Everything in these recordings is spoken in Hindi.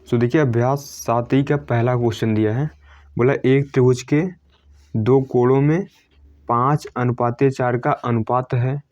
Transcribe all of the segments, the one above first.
सो देखिए अभ्यास 7 का पहला क्वेश्चन दिया है, बोला एक त्रिभुज के दो कोणों में 5:4 का अनुपात है,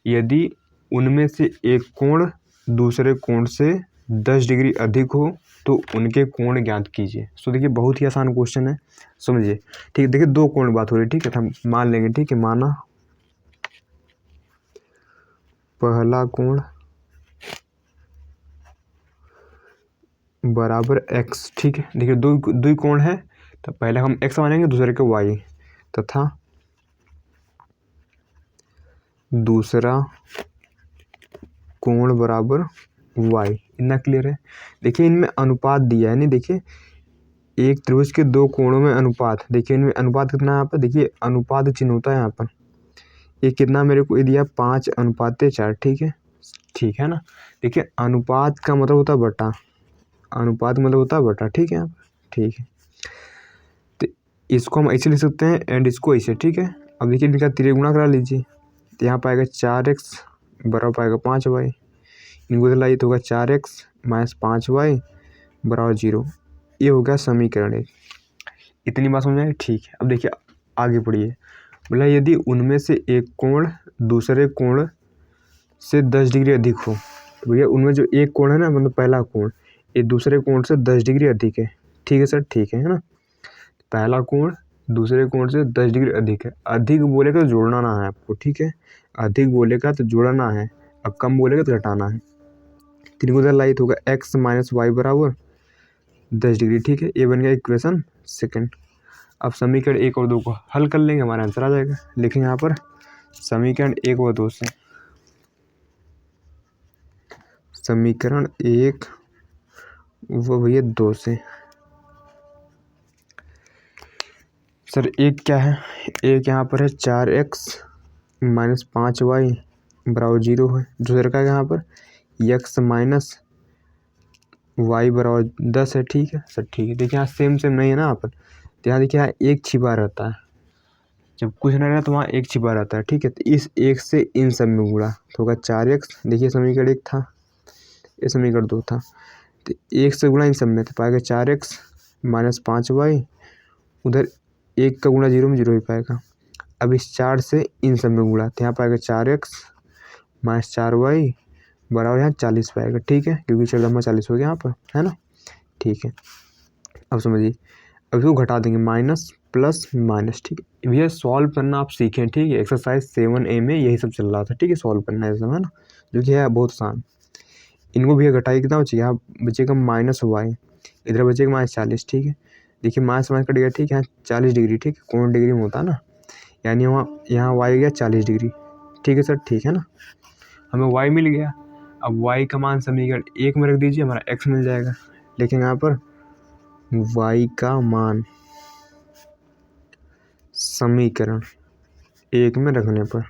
यदि उनमें से एक कोण दूसरे कोण से 10 डिग्री अधिक हो तो उनके कोण ज्ञात कीजिए। सो देखिए बहुत ही आसान क्वेश्चन है, समझिए। ठीक है, देखिए दो कोण बात हो रही है, ठीक है, तो हम मान लेंगे, ठीक है, माना पहला कोण बराबर x, ठीक है। देखिए दो कोण है तो पहले हम x मानेंगे, दूसरे के y, तथा दूसरा कोण बराबर y। इतना क्लियर है। देखिए इनमें अनुपात दिया है, नहीं, देखिए एक त्रिभुज के दो कोणों में अनुपात, देखिए इनमें अनुपात कितना है यहाँ पर, देखिए अनुपात चिन्ह होता है यहाँ पर। ये कितना मेरे को ये दिया 5:4, ठीक है ना। देखिए अनुपात का मतलब होता है बटा, अनुपात मतलब होता है बटा, ठीक है यहाँ पर, ठीक है। तो इसको हम ऐसे लिख सकते हैं एंड इसको ऐसे, ठीक है। अब देखिए इनका त्रिगुणा करा लीजिए, तो यहाँ पाएगा 4x बराबर पाएगा 5y, इनको दिलाइए तो होगा 4x - 5y बराबर 0। ये हो गया समीकरण 1। इतनी बात समझ आई, ठीक है। अब देखिए आगे पढ़िए, बोला यदि उनमें से एक कोण दूसरे कोण से 10 डिग्री अधिक हो, तो भैया उनमें जो एक कोण है ना, मतलब पहला कोण, ये दूसरे कोण से 10 डिग्री अधिक है, ठीक है सर, ठीक है ना। पहला कोण दूसरे कोण से 10 डिग्री अधिक है। अधिक बोलेगा तो जोड़ना ना है आपको, ठीक है, अधिक बोलेगा तो जोड़ना है, और कम बोलेगा तो घटाना है। तीन को इधर लाइए तो होगा x - y बराबर 10 डिग्री, ठीक है। ये बन गया इक्वेशन सेकंड। अब समीकरण 1 और 2 को हल कर लेंगे, हमारा आंसर आ जाएगा। लेकिन यहाँ पर समीकरण 1 व 2 से, समीकरण 1 व भैया 2 से, सर एक क्या है, एक यहाँ पर है 4x - 5y बराबर 0 है। दूसरे का यहाँ पर x - y बराबर 10 है, ठीक है सर, ठीक है। देखिए यहाँ सेम नहीं है ना यहाँ पर, तो यहाँ देखिए यहाँ एक छिपा रहता है, जब कुछ नहीं रहता तो वहाँ एक छिपा रहता है, ठीक है। तो इस एक से इन सब में गुणा तो होगा 4x, देखिए समीकरण 1 था, ये समीकरण 2 था, तो एक से गुणा इन सब में, तो पाएगा 4x - 5y, उधर एक का गुणा 0 में 0 ही पाएगा। अब इस 4 से इन सब में गुणा, तो यहाँ पाएगा 4x - 4y बराबर यहाँ 40 पाएगा, ठीक है, क्योंकि 4×40 हो गया यहाँ पर, है ना, ठीक है। अब समझिए, अब इसको घटा देंगे, माइनस प्लस माइनस, ठीक है। भैया सॉल्व करना आप सीखें, ठीक है, एक्सरसाइज 7A में यही सब चल रहा था, ठीक है, सॉल्व करना है सब, है ना, जो कि है बहुत आसान। इनको भैया घटाइए, कितना बचेगा, यहाँ बचेगा -y, इधर बचेगा -40, ठीक है। देखिए माइनस कट गया, ठीक है, यहाँ 40 डिग्री, ठीक है, कोण डिग्री में होता है ना, यानी यहाँ y गया 40 डिग्री, ठीक है सर, ठीक है ना। हमें y मिल गया। अब y का मान समीकरण 1 में रख दीजिए, हमारा x मिल जाएगा। लेकिन यहाँ पर y का मान समीकरण 1 में रखने पर,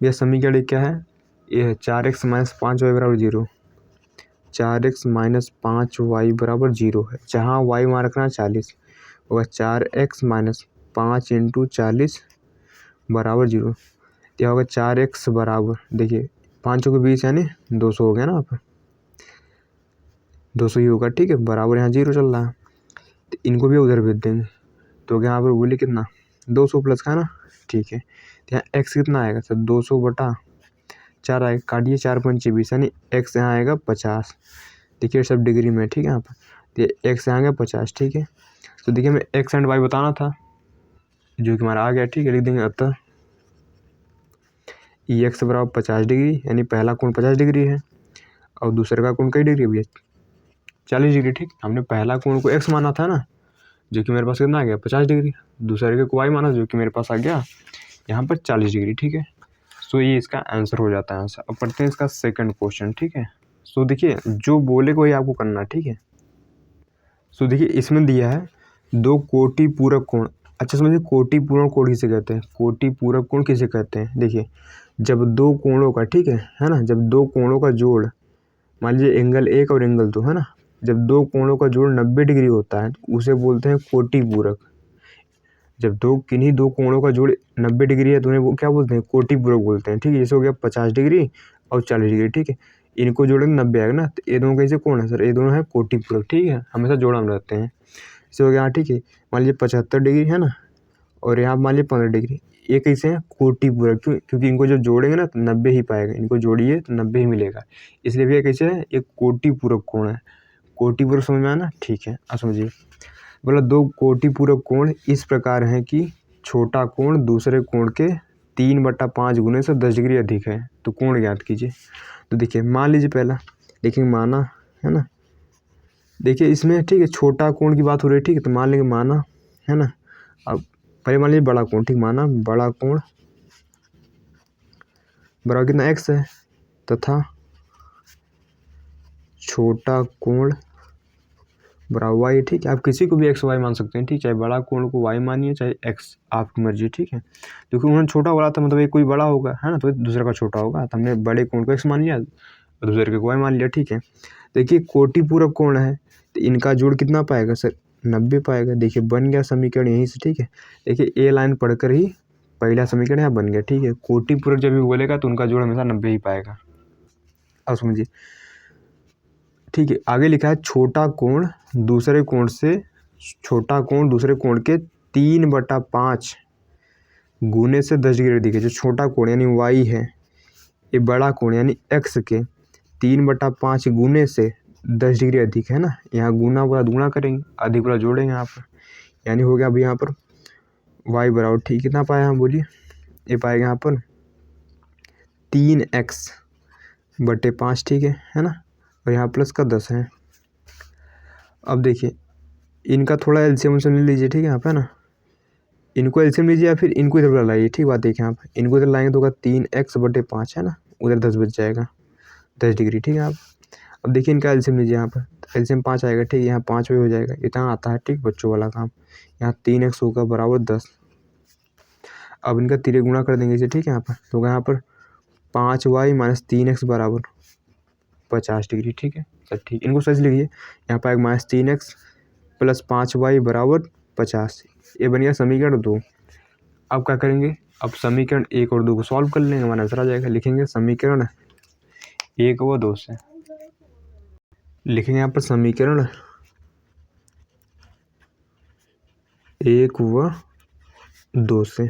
यह समीकरण क्या है, ये है 4x - 5y बराबर 0, 4x - 5y बराबर 0 है। जहाँ y मान रखना 40 होगा, 4x - 5 × 40 बराबर 0। क्या होगा 4x बराबर, देखिए 5 के 20 यानी 200 हो गया ना, आप 200 ही होगा, ठीक है, बराबर यहाँ 0 चल रहा है, तो इनको भी उधर भेज देंगे, तो यहाँ पर बोले कितना 200 प्लस का है ना, ठीक है। तो यहाँ x कितना आएगा सर, 200/4 आएगा, काटिए 4×5 यानी x यहाँ आएगा 50, देखिए सब डिग्री में, ठीक है, यहाँ पर तो x यहाँ आएगा 50, ठीक है। तो देखिए हमें x एंड y बताना था, जो कि हमारा आ गया, ठीक है, लिख देंगे। अतः x बराबर 50 डिग्री, यानी पहला कोण 50 डिग्री है और दूसरे का कोण कई डिग्री है भैया, 40 डिग्री, ठीक। हमने पहला कोण को x माना था ना, जो कि मेरे पास कितना आ गया 50 डिग्री, दूसरे को y माना जो कि मेरे पास आ गया यहाँ पर 40 डिग्री, ठीक है। सो ये इसका आंसर हो जाता है आंसर। अब पढ़ते हैं इसका सेकंड क्वेश्चन, ठीक है। सो देखिए जो बोले को ही आपको करना, ठीक है। सो देखिए इसमें दिया है दो कोटि पूरक कोण। अच्छा समझिए, कोटि पूरक कोण किसे कहते हैं, कोटि पूरक कोण किसे कहते हैं। देखिए जब दो कोणों का, ठीक है ना, जब दो कोणों का जोड़, मान लीजिए एंगल 1 और एंगल 2 है ना, जब दो कोणों का जोड़ 90 डिग्री होता है तो उसे बोलते हैं कोटि पूरक। जब किन्हीं दो कोणों का जोड़ 90 डिग्री है तो उन्हें वो क्या बोलते हैं, कोटि पूरक बोलते हैं, ठीक है। जैसे हो गया 50 डिग्री और 40 डिग्री, ठीक है। इनको जोड़ेंगे 90 आएगा ना। तो ये दोनों कैसे कोण है सर, ये दोनों है कोटि पूरक, ठीक है, हमेशा जोड़ा में रहते हैं। इसे हो गया यहाँ, ठीक है। मान लीजिए 75 डिग्री है ना, और यहाँ मान लीजिए 15 डिग्री, ये कैसे हैं कोटि पूरक, क्योंकि इनको जब जोड़ेंगे ना तो 90 ही पाएगा, इनको जोड़िए तो 90 ही मिलेगा, इसलिए भैया कैसे है, एक कोटि पूरक कोण है। कोटि पूरक समझ में आया ना, ठीक है। अब समझिए, बोला दो कोटि पूरक कोण इस प्रकार हैं कि छोटा कोण दूसरे कोण के 3/5 गुने से 10 डिग्री अधिक है, तो कोण ज्ञात कीजिए। तो देखिए मान लीजिए पहला, देखिए माना है ना, देखिए इसमें ठीक है छोटा कोण की बात हो रही है, ठीक है, तो मान लेंगे माना है ना। अब पहले मान लीजिए बड़ा कोण, ठीक, माना बड़ा कोण बराबर कितना x है, तथा छोटा कोण बराबर y, ठीक है। आप किसी को भी x y मान सकते हैं, ठीक, चाहे बड़ा कोण को y मानिए चाहे x, आपकी मर्जी, ठीक है। क्योंकि उन्होंने छोटा बोला था, मतलब एक कोई बड़ा होगा है ना, तो दूसरे का छोटा होगा, तो हमने बड़े कोण को x मान लिया और दूसरे को y मान लिया, ठीक है। देखिए कोटि पूरक कोण है, तो इनका जोड़ कितना पाएगा सर, 90 पाएगा। देखिए बन गया समीकरण यहीं से, ठीक है। देखिए ए लाइन पढ़कर ही पहला समीकरण यहाँ बन गया, ठीक है। कोटि पूरक जब भी बोलेगा तो उनका जोड़ हमेशा 90 ही पाएगा। अब समझिए, ठीक है, आगे लिखा है छोटा कोण दूसरे कोण के 3/5 गुने से 10 डिग्री अधिक है। जो छोटा कोण यानी y है, ये बड़ा कोण यानी x के 3/5 गुने से 10 डिग्री अधिक है ना। यहाँ गुना पूरा गुणा करेंगे, अधिक पूरा जोड़ेंगे यहाँ पर, यानी हो गया अभी यहाँ पर y बराबर, ठीक, कितना पाया हम बोलिए, ये पाएगा यहाँ पर 3x/5, ठीक है ना, और यहाँ प्लस का 10 है। अब देखिए इनका थोड़ा एलसीएम ले लीजिए, ठीक है, यहाँ पे ना, इनको एलसीएम लीजिए या फिर इनको इधर लाइए, ठीक, बात देखिए आप, इनको इधर लाएंगे तो होगा 3x/5 है ना, उधर 10 बच जाएगा, 10 डिग्री, ठीक है। आप अब देखिए इनका एलसीएम लीजिए, यहाँ पर एलसीएम 5 आएगा, ठीक है, यहाँ 5 हो जाएगा, इतना आता है, ठीक, बच्चों वाला काम। यहाँ 3x होगा बराबर 10। अब इनका तिरे गुणा कर देंगे इसे, ठीक है, यहाँ पर तो यहाँ पर 5y - 3x बराबर 50 डिग्री, ठीक है सर, ठीक, इनको सच लिखिए। यहाँ पर आएगा -3x + 5y बराबर 50, ये बन गया समीकरण 2। अब क्या करेंगे, अब समीकरण 1 और 2 को सॉल्व कर लेंगे, हमारा आंसर आ जाएगा। लिखेंगे समीकरण 1 व 2 से, लिखेंगे यहाँ पर समीकरण 1 व 2 से।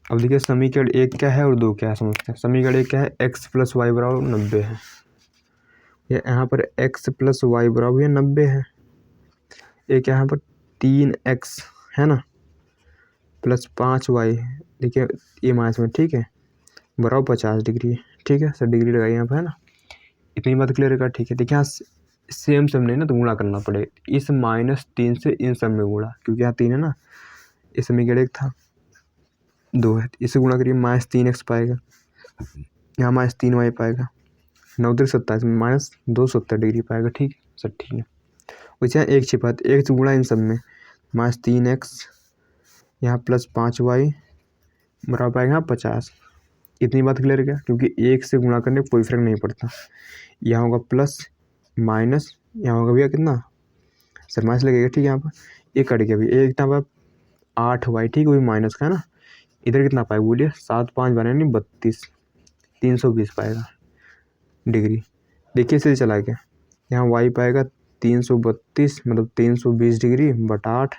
अब देखिए समीकरण 1 क्या है और 2 क्या है, समझते हैं। समीकरण 1 क्या है, x + y बराबर 90 है, यहाँ पर x + y बराबर 90 है। एक यहाँ पर 3x है ना प्लस 5y, देखिए ये माइनस में, ठीक है, बराबर 50 डिग्री, ठीक है सर, डिग्री लगाई यहाँ पर है ना। इतनी बात क्लियर है, ठीक है। देखिए यहाँ सेम सम नहीं ना, तो गुणा करना पड़ेगा, इस -3 से इन सब में गुणा, क्योंकि यहाँ 3 है ना, इस समीकरण 1 था, 2 है, इसे गुणा करिए, -3x पाएगा, यहाँ -3y पाएगा, 9 3 27 में -270 डिग्री पाएगा, ठीक है सर, ठीक है। वैसे यहाँ एक छिपा, तो एक से गुणा इन सब में, -3x यहाँ प्लस 5y बराबर पाएगा यहाँ 50। इतनी बात क्लियर है क्या, क्योंकि एक से गुणा करने कोई फर्क नहीं पड़ता। यहाँ होगा प्लस माइनस, यहाँ होगा भैया कितना सर माइनस लगेगा, ठीक है, यहाँ पर एक कट गया भैया, एक कितना 8y, ठीक है, वही माइनस का है ना। इधर कितना पाएगा बोलिए, 7 5 बने नहीं 32, 320 पाएगा डिग्री। देखिए इसे चला गया, यहाँ y पाएगा 332 मतलब 320 डिग्री बटा 8,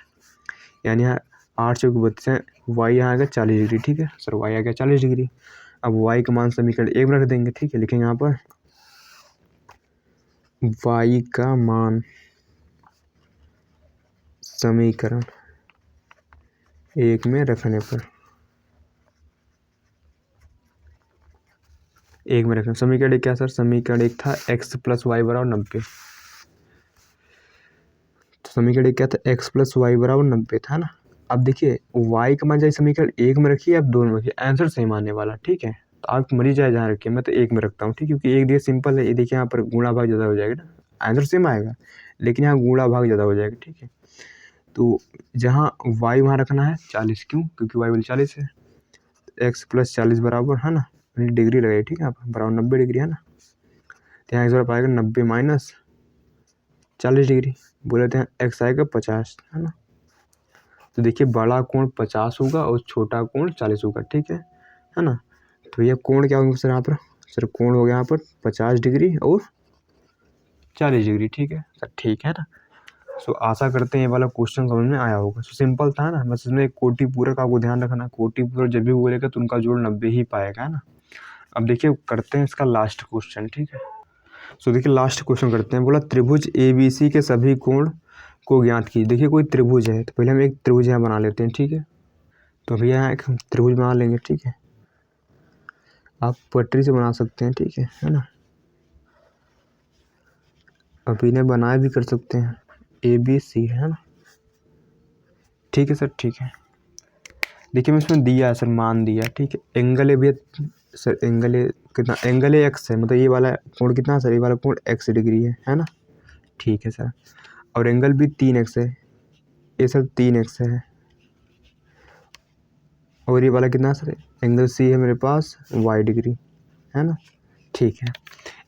यानी यहाँ 8 चौक 32 है, y यहाँ आएगा 40 डिग्री, ठीक है सर, y आ गया 40 डिग्री। अब y का मान समीकरण 1 में रख देंगे, ठीक है, लिखेंगे यहाँ पर y का मान समीकरण 1 में रखने पर, 1 में रखना। समीकरण 1 क्या सर, समीकरण 1 था x + y बराबर 90, तो समीकरण 1 क्या था, x + y बराबर 90 था ना। अब देखिए y का मान चाहे समीकरण 1 में रखिए आप 2 में रखिए, आंसर सेम आने वाला, ठीक है। तो आप मरी जाए जहाँ रखिए, मैं तो 1 में रखता हूँ, ठीक, क्योंकि एक देखिए सिंपल है, ये देखिए यहाँ पर गुणा भाग ज़्यादा हो जाएगा ना, आंसर सेम आएगा लेकिन यहाँ गुणा भाग ज़्यादा हो जाएगा, ठीक है। तो जहाँ y वहाँ रखना है 40, क्यों, क्योंकि y वाली 40 है, x + 40 बराबर है ना, डिग्री लगाई, ठीक है, आप बराबर 90 डिग्री है ना। तो यहाँ x पाएगा 90 - 40 डिग्री, बोले थे x आएगा 50 है ना। तो देखिए बड़ा कोण 50 होगा और छोटा कोण 40 होगा, ठीक है ना। तो ये कोण क्या होंगे सर यहाँ पर, सर कोण हो गया यहाँ पर 50 डिग्री और 40 डिग्री। ठीक है सर, ठीक है ना। सो आशा करते हैं ये वाला क्वेश्चन समझ में आया होगा। सो सिंपल था ना, बस इसमें कोटि पूरक आपको ध्यान रखना, कोटि पूरक जब भी बोलेगा तो उनका जोड़ 90 ही पाएगा, है ना। अब देखिए करते हैं इसका लास्ट क्वेश्चन। ठीक है, सो देखिए लास्ट क्वेश्चन करते हैं। बोला त्रिभुज ABC के सभी कोण को ज्ञात कीजिए। देखिए कोई त्रिभुज है तो पहले हम एक त्रिभुज यहाँ बना लेते हैं। ठीक है, तो भैया यहाँ एक हम त्रिभुज बना लेंगे। ठीक है, आप पटरी से बना सकते हैं। ठीक है ना, अभी इन्हें बनाए भी कर सकते हैं, ABC है ना। ठीक है सर, ठीक है। देखिए मैं इसमें दिया है सर, मान दिया। ठीक है, एंगल ए भी सर, एंगल ए कितना, एंगल ए एक्स है, मतलब ये वाला कोण कितना सर, ये वाला कोण x डिग्री है ना। ठीक है सर, और एंगल भी 3x है, ये सर 3x है, और ये वाला कितना सर, एंगल C है मेरे पास y डिग्री, है ना। ठीक है,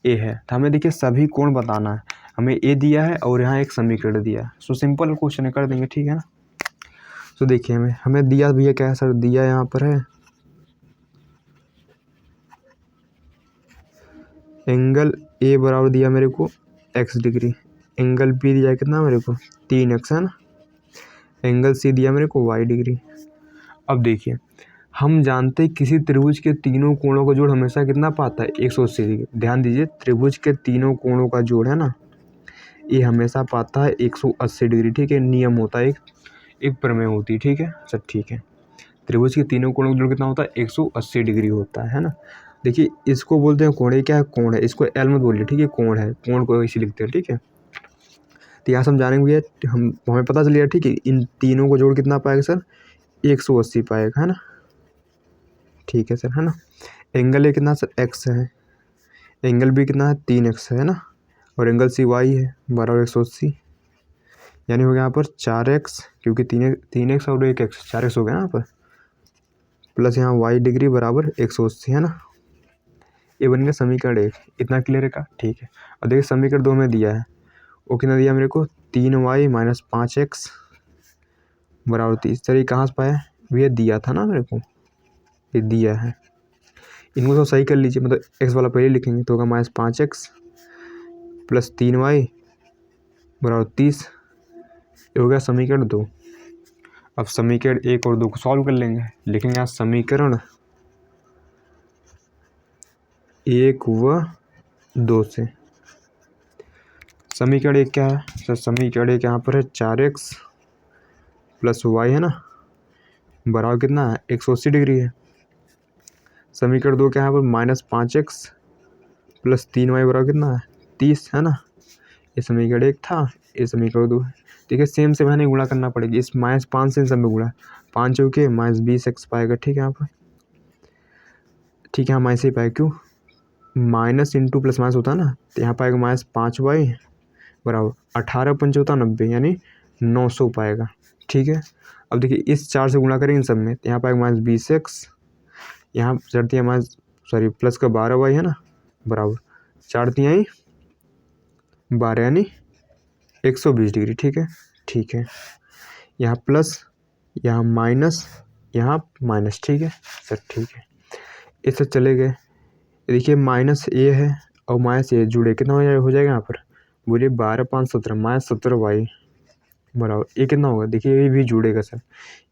ए है, तो हमें देखिए सभी कोण बताना है, हमें ए दिया है और यहाँ एक समीकरण दिया है। सो सिंपल क्वेश्चन कर देंगे। ठीक है ना, तो देखिए हमें दिया भैया क्या है सर, दिया यहाँ पर है एंगल ए बराबर दिया मेरे को x डिग्री, एंगल बी दिया है कितना मेरे को 3x, है ना। एंगल सी दिया मेरे को y डिग्री। अब देखिए हम जानते हैं किसी त्रिभुज के तीनों कोणों का जोड़ हमेशा कितना पाता है, 180 डिग्री। ध्यान दीजिए, त्रिभुज के तीनों कोणों का जोड़ है ना, ये हमेशा पाता है 180 डिग्री। ठीक है, नियम होता है, एक प्रमेय होती है। ठीक है सर, ठीक है। त्रिभुज के तीनों कोणों का जोड़ कितना होता है, 180 डिग्री होता है ना। देखिए इसको बोलते हैं कोण, ये क्या है, कोण है, इसको एल मत बोलिए। ठीक है, कोण है, कोण को इसी लिखते हैं। ठीक है, तो यहाँ से हम जानेंगे भैया, हमें पता चल गया। ठीक है, इन तीनों को जोड़ कितना पाएगा सर, 180 पाएगा, है ना। ठीक है सर, है ना। एंगल ए कितना सर, x है, एंगल बी कितना है 3x है ना, और एंगल सी y है बराबर 180, यानी हो गया यहाँ पर 4x, क्योंकि 3x और 1x 4x हो गया यहाँ पर, प्लस यहाँ y डिग्री बराबर 180, है ना। ये बन गया समीकरण 1। इतना क्लियर है का। ठीक है, और देखिए समीकरण 2 में दिया है, वो कितना दिया मेरे को, 3y माइनस 5x बराबर 30। सर ये कहाँ से पाया, भैया दिया था ना मेरे को, ये दिया है। इनको तो सही कर लीजिए, मतलब x वाला पहले लिखेंगे तो होगा माइनस 5x प्लस 3y बराबर 30। ये हो गया समीकरण 2। अब समीकरण 1 और 2 को सॉल्व कर लेंगे। लिखेंगे यहाँ समीकरण 1 व 2 से। समीकरण 1 क्या है सर, समीकरण 1 यहाँ पर है 4x प्लस y, है ना, बराबर कितना है 180 डिग्री है। समीकरण 2 क्या है यहाँ पर, माइनस 5x प्लस 3y बराबर कितना है 30, है ना। ये समीकरण 1 था, ये समीकरण 2 है। देखिए सेम से मैंने गुणा करना पड़ेगी, इस माइनस 5 से इन सब में गुणा, 5 चौके माइनस 20x पाएगा। ठीक है यहाँ पर, ठीक है, यहाँ माइनस ही पाएगा, क्यों, माइनस इंटू प्लस माइनस होता है ना, तो यहाँ पाएगा माइनस 5y बराबर 18 पंच होता 90, यानी 900 पाएगा। ठीक है, अब देखिए इस 4 से गुणा करें इन सब में, तो यहाँ पाएगा माइनस 20x, यहाँ चार तियाँ माइनस सॉरी प्लस का 12y, है ना, बराबर 4 तिहाई 12 यानी 120 डिग्री। ठीक है, ठीक है, यहाँ प्लस, यहाँ माइनस, यहाँ माइनस। ठीक है सर, ठीक है, इससे चले गए। देखिए माइनस ए है और माइनस ए जुड़े, कितना हो जाएगा यहाँ पर, बोलिए 12 5 17 माइनस 17y बराबर ये कितना होगा, देखिए ये भी जुड़ेगा सर,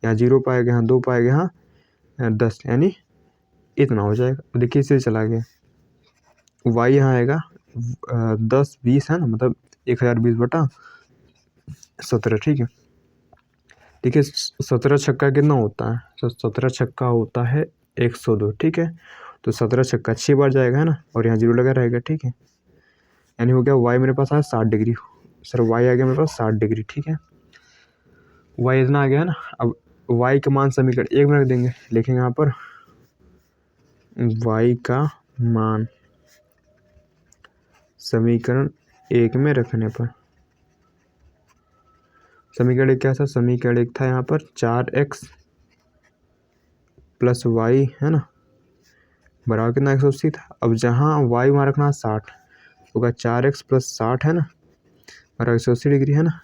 यहाँ 0 पाएगा, यहाँ 2 पाएगा, यहाँ 10, यानी इतना हो जाएगा। देखिए इससे चला गया, y यहाँ आएगा 10 20, है ना, मतलब 1020 बटा 17। ठीक है, देखिए 17 छक्का कितना होता है, तो 17 छक्का होता है 102। ठीक है, तो 17 छक्का 6 बार जाएगा, है ना, और यहाँ 0 लगा रहेगा। ठीक है, यानी हो गया y मेरे पास आया 60 डिग्री। सर y आ गया मेरे पास 60 डिग्री। ठीक है, y इतना आ गया, है ना। अब y का मान समीकरण 1 में रख देंगे, लिखेंगे यहाँ पर y का मान समीकरण 1 में रखने पर, समीकरण 1 क्या था, समीकरण 1 था यहाँ पर 4x प्लस y, है ना, बराबर कितना 180 था। अब जहाँ y वहाँ रखना 60, होगा 4x प्लस 60, है ना, बराबर 180 डिग्री, है ना,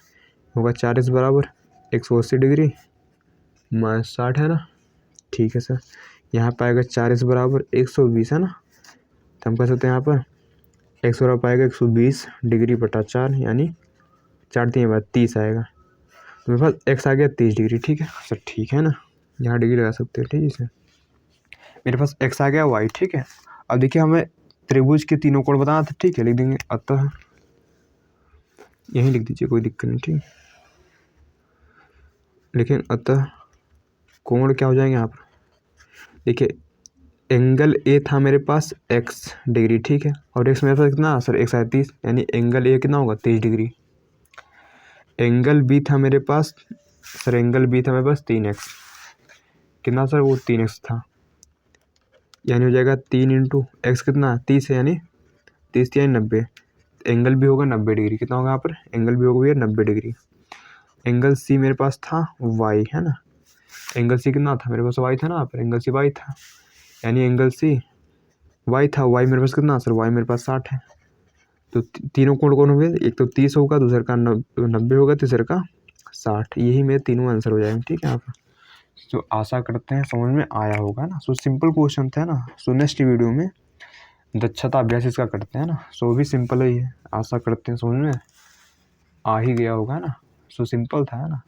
होगा 4x बराबर 180 डिग्री माइनस 60, है ना। ठीक है सर, यहाँ पाएगा 4x बराबर 120, है ना, तो हम कह सकते हैं यहाँ पर एक्स बराबर पाएगा 120 डिग्री बटा 4 यानी 4 3 बाद 30 आएगा। तो मेरे पास एक्स आ गया 30 डिग्री। ठीक है सर, ठीक है ना, यहाँ डिग्री लगा सकते हैं। ठीक है इसे, मेरे पास एक्स आ गया वाई। ठीक है, अब देखिए हमें त्रिभुज के तीनों कोण बताना था। ठीक है, लिख देंगे अतः, यहीं लिख दीजिए कोई दिक्कत नहीं। ठीक, लेकिन अतः कोण क्या हो जाएंगे यहाँ पर, देखिए एंगल ए था मेरे पास x डिग्री। ठीक है, और x मेरे पास कितना सर, 130, यानी एंगल ए कितना होगा 30 डिग्री। एंगल बी था मेरे पास सर, एंगल बी था मेरे पास 3x, कितना सर, वो 3x था, यानी हो जाएगा 3 इंटू एक्स कितना 30 है, यानी 30 यानी 90। एंगल भी होगा 90 डिग्री, कितना होगा यहाँ पर, एंगल भी होगा भैया 90 डिग्री। एंगल सी मेरे पास था y, है ना, एंगल सी कितना था मेरे पास, y था ना यहाँ पर, एंगल सी y था, यानी एंगल सी y था, y मेरे पास कितना सर, y मेरे पास 60 है। तो तीनों कोण कौन हुए, एक तो 30 होगा, दूसरे का 90 होगा, तीसरे का 60। यही मेरे तीनों आंसर हो जाएंगे। ठीक है, यहाँ पर तो आशा करते हैं समझ में आया होगा ना। सो सिंपल क्वेश्चन था ना। सो नेक्स्ट वीडियो में दक्षता अभ्यास इसका करते हैं ना। सो भी सिंपल ही है, आशा करते हैं समझ में आ ही गया होगा ना। सो सिंपल था, है ना।